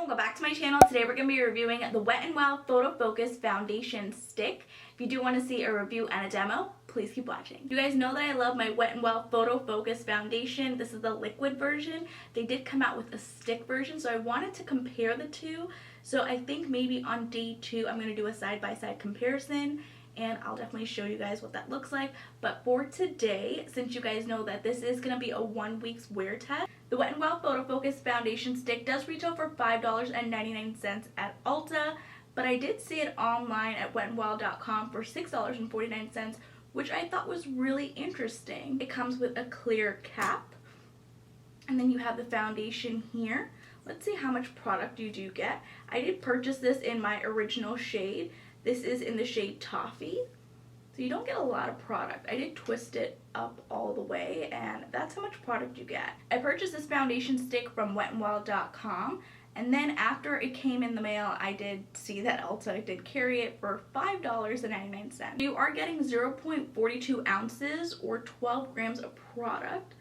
welcome back to my channel. Today we're going to be reviewing the Wet n Wild PhotoFocus Foundation Stick. If you do want to see a review and a demo, please keep watching. You guys know that I love my Wet n Wild PhotoFocus Foundation. This is the liquid version. They did come out with a stick version, so I wanted to compare the two. So I think maybe on day 2 I'm going to do a side-by-side comparison, and I'll definitely show you guys what that looks like. But for today, since you guys know that this is going to be a 1 week's wear test, the Wet n Wild PhotoFocus Foundation Stick does retail for $5.99 at Ulta, but I did see it online at wetnwild.com for $6.49, which I thought was really interesting. It comes with a clear cap, and then you have the foundation here. Let's see how much product you do get. I did purchase this in my original shade. This is in the shade Toffee, so you don't get a lot of product. I did twist it up all the way, and that's how much product you get. I purchased this foundation stick from wetnwild.com, and then after it came in the mail, I did see that Ulta did carry it for $5.99. You are getting 0.42 ounces or 12 grams of product,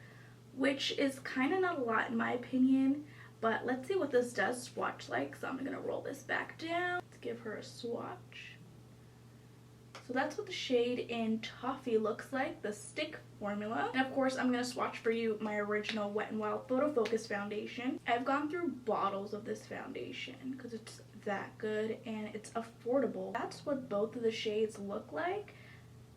which is kind of not a lot in my opinion. But let's see what this does swatch like. So I'm going to roll this back down. Let's give her a swatch. So that's what the shade in Toffee looks like, the stick formula. And of course, I'm going to swatch for you my original Wet n Wild PhotoFocus foundation. I've gone through bottles of this foundation because it's that good and it's affordable. That's what both of the shades look like.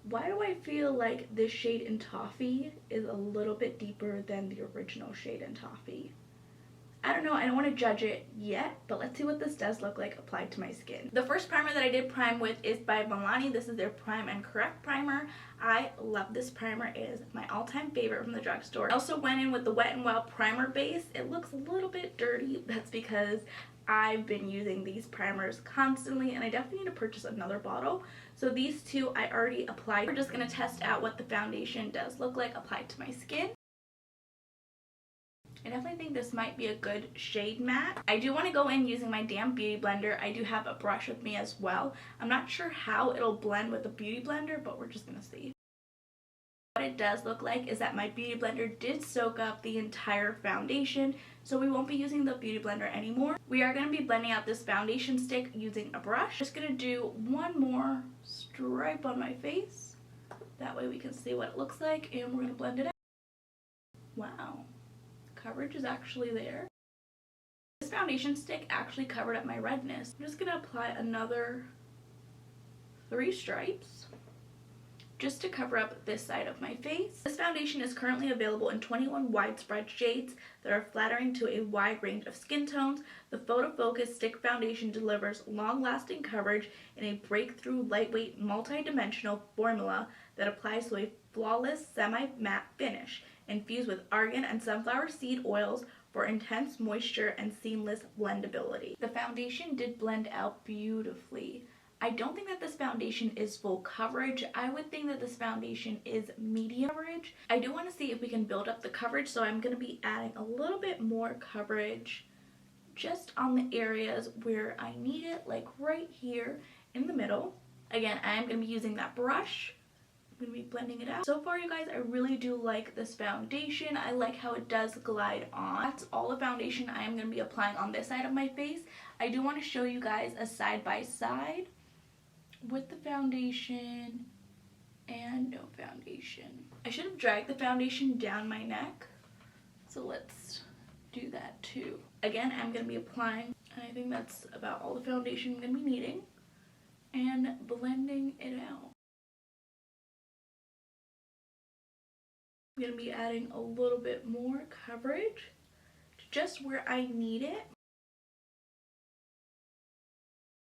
Why do I feel like this shade in Toffee is a little bit deeper than the original shade in Toffee? I don't know, I don't want to judge it yet, but let's see what this does look like applied to my skin. The first primer that I did prime with is by MILANI. This is their Prime and Correct primer. I love this primer. It is my all-time favorite from the drugstore. I also went in with the Wet n Wild primer base. It looks a little bit dirty. That's because I've been using these primers constantly, and I definitely need to purchase another bottle. So these two I already applied. We're just going to test out what the foundation does look like applied to my skin. I definitely think this might be a good shade matte. I do want to go in using my damp beauty blender. I do have a brush with me as well. I'm not sure how it'll blend with the beauty blender, but we're just going to see. What it does look like is that my beauty blender did soak up the entire foundation, so we won't be using the beauty blender anymore. We are going to be blending out this foundation stick using a brush. Just going to do one more stripe on my face. That way we can see what it looks like, and we're going to blend it out. Wow. Coverage is actually there. This foundation stick actually covered up my redness. I'm just going to apply another 3 stripes just to cover up this side of my face. This foundation is currently available in 21 widespread shades that are flattering to a wide range of skin tones. The PhotoFocus Stick Foundation delivers long-lasting coverage in a breakthrough, lightweight, multi-dimensional formula that applies to a flawless semi-matte finish, infused with argan and sunflower seed oils for intense moisture and seamless blendability. The foundation did blend out beautifully. I don't think that this foundation is full coverage. I would think that this foundation is medium coverage. I do want to see if we can build up the coverage, so I'm going to be adding a little bit more coverage just on the areas where I need it, like right here in the middle. Again, I am going to be using that brush. I'm going to be blending it out. So far, you guys, I really do like this foundation. I like how it does glide on. That's all the foundation I am going to be applying on this side of my face. I do want to show you guys a side-by-side with the foundation and no foundation. I should have dragged the foundation down my neck, so let's do that too. Again, I'm going to be applying, and I think that's about all the foundation I'm going to be needing, and blending it out. I'm going to be adding a little bit more coverage to just where I need it.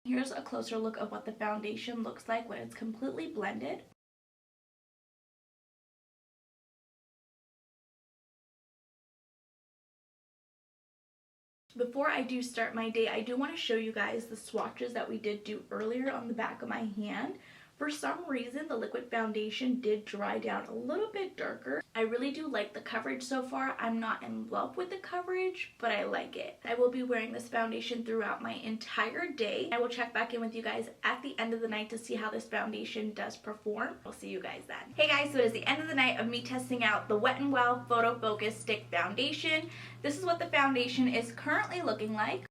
Here's a closer look of what the foundation looks like when it's completely blended. Before I do start my day, I do want to show you guys the swatches that we did do earlier on the back of my hand. For some reason, the liquid foundation did dry down a little bit darker. I really do like the coverage so far. I'm not in love with the coverage, but I like it. I will be wearing this foundation throughout my entire day. I will check back in with you guys at the end of the night to see how this foundation does perform. I'll see you guys then. Hey guys, so it is the end of the night of me testing out the Wet n Wild PhotoFocus Stick Foundation. This is what the foundation is currently looking like.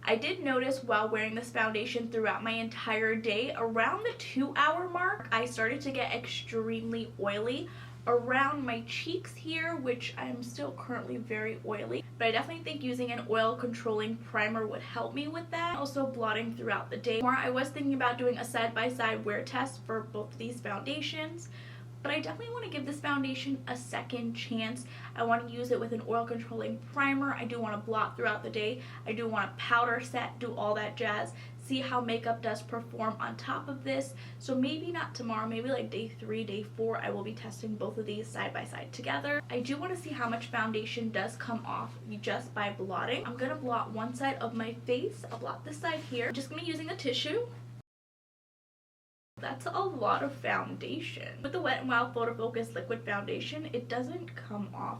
I did notice while wearing this foundation throughout my entire day, around the 2-hour mark, I started to get extremely oily around my cheeks here, which I'm still currently very oily, but I definitely think using an oil controlling primer would help me with that. Also blotting throughout the day. I was thinking about doing a side-by-side wear test for both of these foundations, but I definitely want to give this foundation a second chance. I want to use it with an oil controlling primer. I do want to blot throughout the day. I do want to powder set, do all that jazz, see how makeup does perform on top of this. So maybe not tomorrow, maybe like day 3, day 4, I will be testing both of these side by side together. I do want to see how much foundation does come off just by blotting. I'm going to blot one side of my face. I'll blot this side here. I'm just going to be using a tissue. That's a lot of foundation. With the Wet n Wild PhotoFocus liquid foundation, it doesn't come off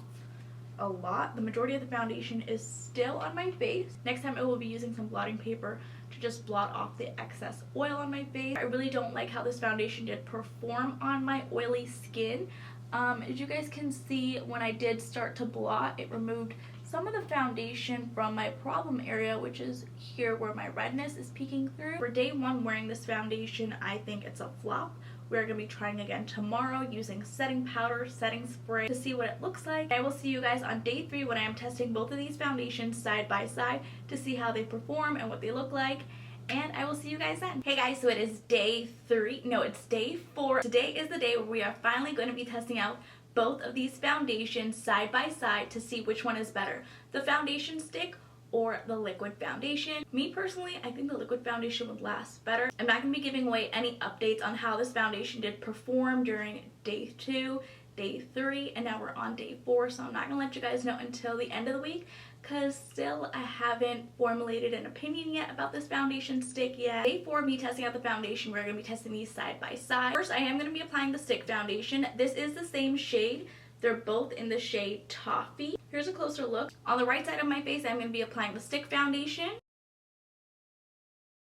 a lot. The majority of the foundation is still on my face. Next time I will be using some blotting paper to just blot off the excess oil on my face. I really don't like how this foundation did perform on my oily skin. As you guys can see, when I did start to blot, it removed some of the foundation from my problem area, which is here where my redness is peeking through. For day 1 wearing this foundation, I think it's a flop. We're going to be trying again tomorrow using setting powder, setting spray to see what it looks like. I will see you guys on day 3 when I am testing both of these foundations side by side to see how they perform and what they look like. And I will see you guys then. Hey guys, so it is day 3. No, it's day 4. Today is the day where we are finally going to be testing out both of these foundations side by side to see which one is better, the foundation stick or the liquid foundation. Me personally, I think the liquid foundation would last better. I'm not going to be giving away any updates on how this foundation did perform during day 2, day 3, and now we're on day 4, so I'm not going to let you guys know until the end of the week because still I haven't formulated an opinion yet about this foundation stick yet. Day 4, me testing out the foundation, we're going to be testing these side by side. First, I am going to be applying the stick foundation. This is the same shade. They're both in the shade Toffee. Here's a closer look. On the right side of my face, I'm going to be applying the stick foundation.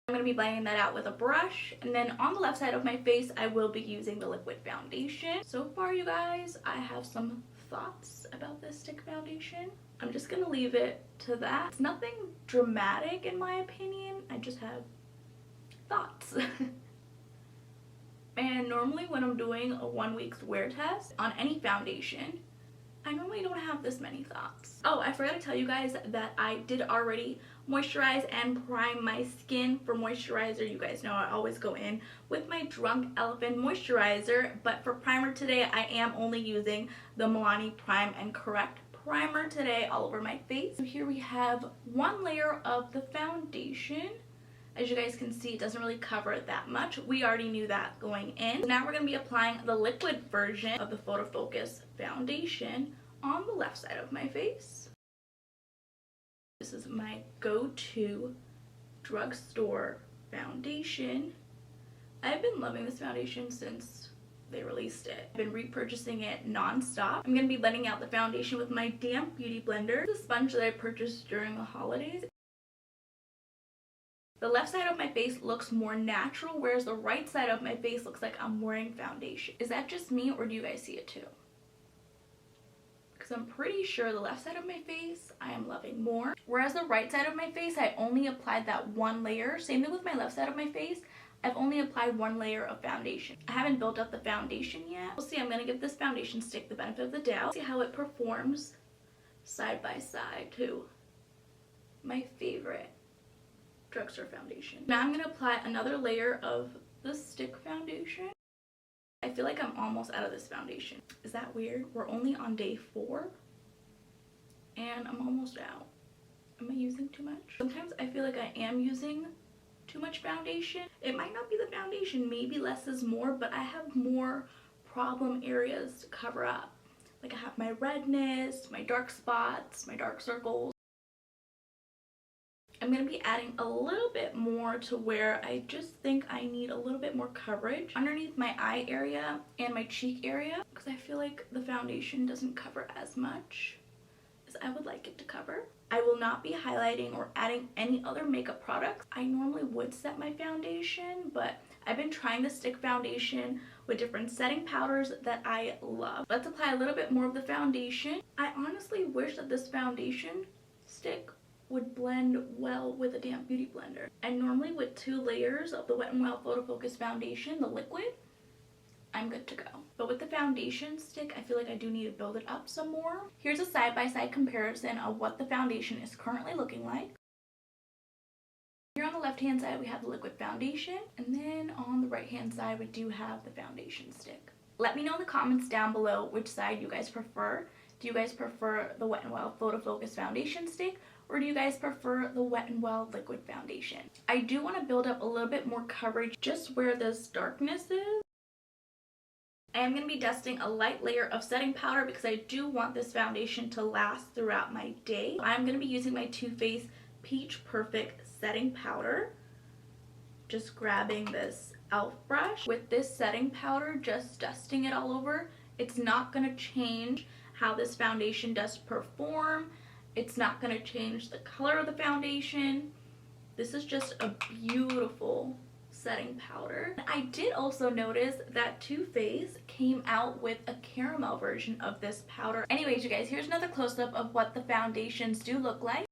I'm going to be blending that out with a brush, and then on the left side of my face, I will be using the liquid foundation. So far, you guys, I have some thoughts about this stick foundation. I'm just going to leave it to that. It's nothing dramatic in my opinion. I just have thoughts. And normally when I'm doing a 1 week's wear test on any foundation, I normally don't have this many thoughts. Oh, I forgot to tell you guys that I did already moisturize and prime my skin. For moisturizer, you guys know I always go in with my Drunk Elephant moisturizer, but for primer today, I am only using the MILANI Prime and Correct primer today all over my face. So here we have one layer of the foundation. As you guys can see, it doesn't really cover it that much. We already knew that going in. So now we're going to be applying the liquid version of the PhotoFocus foundation on the left side of my face. This is my go-to drugstore foundation. I've been loving this foundation since they released it. I've been repurchasing it non-stop. I'm going to be blending out the foundation with my damp beauty blender. This is a sponge that I purchased during the holidays. The left side of my face looks more natural, whereas the right side of my face looks like I'm wearing foundation. Is that just me, or do you guys see it too? Because I'm pretty sure the left side of my face I am loving more, whereas the right side of my face I only applied that one layer. Same thing with my left side of my face. I've only applied one layer of foundation. I haven't built up the foundation yet. We'll see. I'm going to give this foundation stick the benefit of the doubt. See how it performs side by side to my favorite drugstore foundation. Now I'm going to apply another layer of the stick foundation. I feel like I'm almost out of this foundation. Is that weird? We're only on day 4 and I'm almost out. Am I using too much? Sometimes I feel like I am using too much foundation. It might not be the foundation, maybe less is more, but I have more problem areas to cover up. Like I have my redness, my dark spots, my dark circles. I'm going to be adding a little bit more to where I just think I need a little bit more coverage underneath my eye area and my cheek area, because I feel like the foundation doesn't cover as much as I would like it to cover. I will not be highlighting or adding any other makeup products. I normally would set my foundation, but I've been trying the stick foundation with different setting powders that I love. Let's apply a little bit more of the foundation. I honestly wish that this foundation stick would blend well with a damp beauty blender. And normally with 2 layers of the Wet n Wild Photo Focus foundation, the liquid, I'm good to go. But with the foundation stick, I feel like I do need to build it up some more. Here's a side-by-side comparison of what the foundation is currently looking like. Here on the left-hand side, we have the liquid foundation, and then on the right-hand side, we do have the foundation stick. Let me know in the comments down below which side you guys prefer. Do you guys prefer the Wet n Wild Photo Focus foundation stick, or do you guys prefer the Wet n Wild liquid foundation? I do want to build up a little bit more coverage just where this darkness is. I am going to be dusting a light layer of setting powder because I do want this foundation to last throughout my day. I'm going to be using my Too Faced Peach Perfect setting powder. Just grabbing this e.l.f. brush with this setting powder, just dusting it all over. It's not going to change how this foundation does perform. It's not going to change the color of the foundation. This is just a beautiful setting powder. I did also notice that Too Faced came out with a caramel version of this powder. Anyways, you guys, here's another close-up of what the foundations do look like.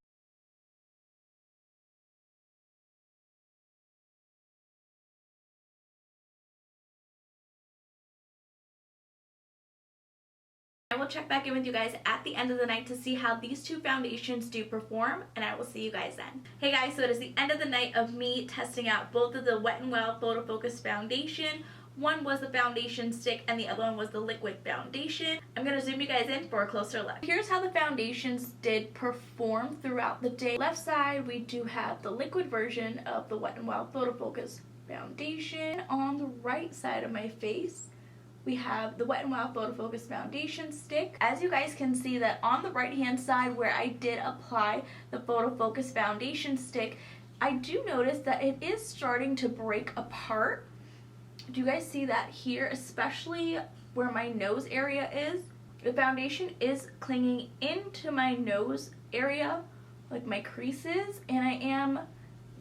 I will check back in with you guys at the end of the night to see how these 2 foundations do perform, and I will see you guys then. Hey guys, so it is the end of the night of me testing out both of the Wet n Wild Photo Focus foundation. One was the foundation stick and the other one was the liquid foundation. I'm going to zoom you guys in for a closer look. Here's how the foundations did perform throughout the day. Left side, we do have the liquid version of the Wet n Wild Photo Focus foundation. On the right side of my face, we have the Wet n Wild Photo Focus foundation stick. As you guys can see that on the right hand side where I did apply the Photo Focus foundation stick, I do notice that it is starting to break apart. Do you guys see that here, especially where my nose area is? The foundation is clinging into my nose area, like my creases, and I am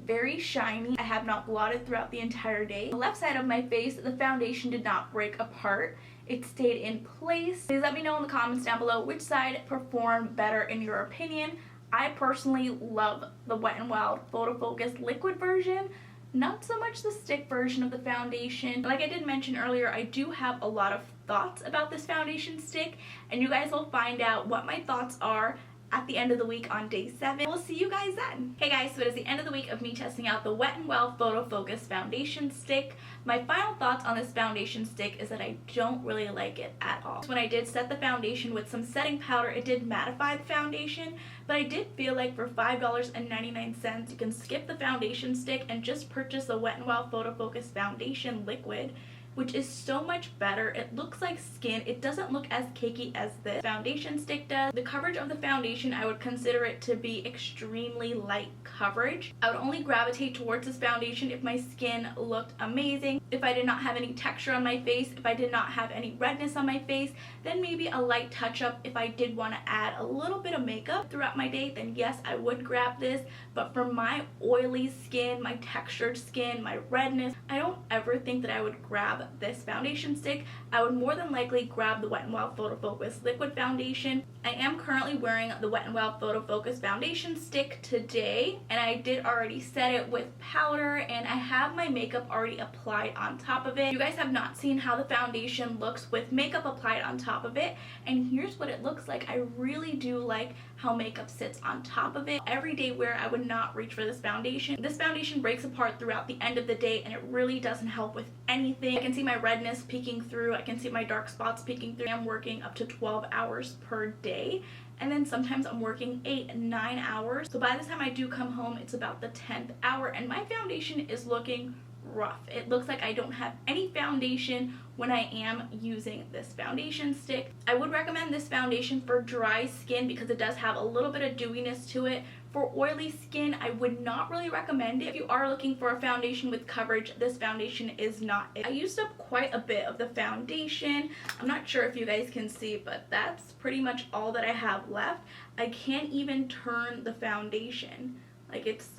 very shiny. I have not blotted throughout the entire day. The left side of my face, the foundation did not break apart. It stayed in place. Please let me know in the comments down below which side performed better in your opinion. I personally love the Wet n Wild Photo Focus liquid version, not so much the stick version of the foundation. Like I did mention earlier, I do have a lot of thoughts about this foundation stick, and you guys will find out what my thoughts are at the end of the week on day 7. We'll see you guys then. Hey guys, so it is the end of the week of me testing out the Wet n Wild Photo Focus foundation stick. My final thoughts on this foundation stick is that I don't really like it at all. When I did set the foundation with some setting powder, it did mattify the foundation, but I did feel like for $5.99 you can skip the foundation stick and just purchase the Wet n Wild Photo Focus foundation liquid, which is so much better. It looks like skin. It doesn't look as cakey as this foundation stick does. The coverage of the foundation, I would consider it to be extremely light coverage. I would only gravitate towards this foundation if my skin looked amazing, if I did not have any texture on my face, if I did not have any redness on my face, then maybe a light touch up. If I did want to add a little bit of makeup throughout my day, then yes, I would grab this. But for my oily skin, my textured skin, my redness, I don't ever think that I would grab this foundation stick. I would more than likely grab the Wet n Wild Photo Focus liquid foundation. I am currently wearing the Wet n Wild Photo Focus foundation stick today, and I did already set it with powder, and I have my makeup already applied on top of it. You guys have not seen how the foundation looks with makeup applied on top of it, and here's what it looks like. I really do like how makeup sits on top of it. Everyday wear, I would not reach for this foundation. This foundation breaks apart throughout the end of the day, and it really doesn't help with anything. I can see my redness peeking through. I can see my dark spots peeking through. I'm working up to 12 hours per day, and then sometimes I'm working 8-9 hours. So by the time I do come home, it's about the 10th hour, and my foundation is looking rough. It looks like I don't have any foundation when I am using this foundation stick. I would recommend this foundation for dry skin because it does have a little bit of dewiness to it. For oily skin, I would not really recommend it. If you are looking for a foundation with coverage, this foundation is not it. I used up quite a bit of the foundation. I'm not sure if you guys can see, but that's pretty much all that I have left. I can't even turn the foundation. Like, it's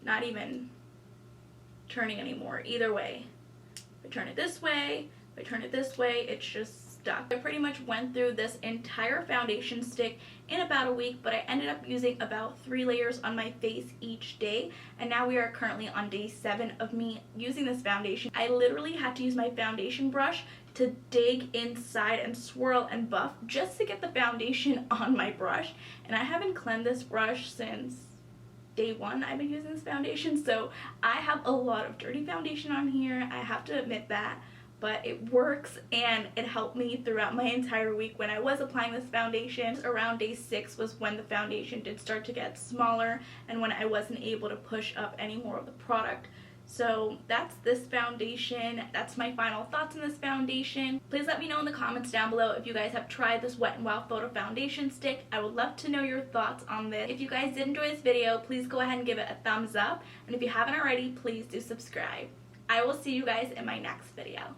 not even turning anymore either way. If I turn it this way, if I turn it this way, it's just stuck. I pretty much went through this entire foundation stick in about a week, but I ended up using about 3 layers on my face each day, and now we are currently on day 7 of me using this foundation. I literally had to use my foundation brush to dig inside and swirl and buff just to get the foundation on my brush, and I haven't cleansed this brush since day 1 I've been using this foundation, so I have a lot of dirty foundation on here, I have to admit that, but it works and it helped me throughout my entire week when I was applying this foundation. Around day 6 was when the foundation did start to get smaller and when I wasn't able to push up any more of the product. So that's this foundation. That's my final thoughts on this foundation. Please let me know in the comments down below if you guys have tried this Wet n Wild Photo Foundation Stick. I would love to know your thoughts on this. If you guys did enjoy this video, please go ahead and give it a thumbs up. And if you haven't already, please do subscribe. I will see you guys in my next video.